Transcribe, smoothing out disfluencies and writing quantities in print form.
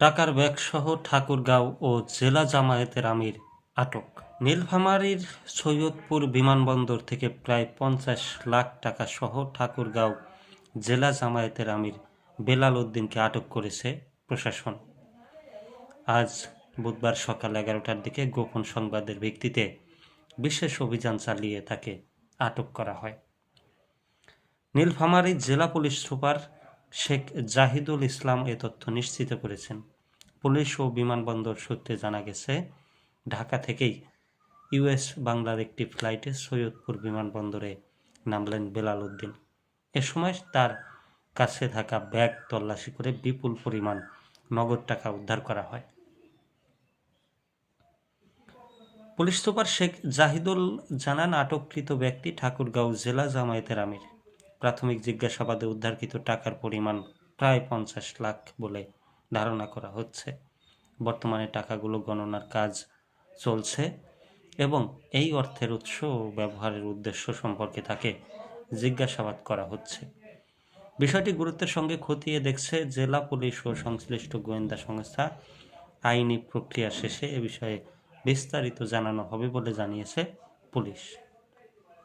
টাকার ব্যাগসহ ঠাকুরগাঁও ও জেলা জামায়াতের আমির আটক। নীলফামারীর সৈয়দপুর বিমানবন্দর থেকে প্রায় 50 লাখ টাকা সহ ঠাকুরগাঁও জেলা জামায়াতের আমির বেলাল উদ্দিনকে আটক করেছে প্রশাসন। আজ বুধবার সকাল 11টার দিকে গোপন সংবাদের ভিত্তিতে বিশেষ অভিযান চালিয়ে তাকে আটক করা হয়। নীলফামারী জেলা পুলিশ সুপার শেখ জাহিদুল ইসলাম এ তথ্য নিশ্চিত করেছেন। পুলিশ ও বিমানবন্দর সূত্রে জানা গেছে, ঢাকা থেকেই ইউএস বাংলার একটি ফ্লাইটে সৈয়দপুর বিমানবন্দরে নামলেন বেলাল উদ্দিন। এ সময় তার কাছে থাকা ব্যাগ তল্লাশি করে বিপুল পরিমাণ নগদ টাকা উদ্ধার করা হয়। পুলিশ সুপার শেখ জাহিদুল জানান, আটককৃত ব্যক্তি ঠাকুরগাঁও জেলা জামায়াতের আমির। প্রাথমিক জিজ্ঞাসাবাদে উদ্ধারকৃত টাকার পরিমাণ প্রায় 50 লাখ বলে ধারণা করা হচ্ছে। বর্তমানে টাকাগুলো গণনার কাজ চলছে এবং এই অর্থের উৎস ও ব্যবহারের উদ্দেশ্য সম্পর্কে তাকে জিজ্ঞাসাবাদ করা হচ্ছে। বিষয়টি গুরুত্বের সঙ্গে খতিয়ে দেখছে জেলা পুলিশ ও সংশ্লিষ্ট গোয়েন্দা সংস্থা। আইনি প্রক্রিয়া শেষে এ বিষয়ে বিস্তারিত জানানো হবে বলে জানিয়েছে পুলিশ।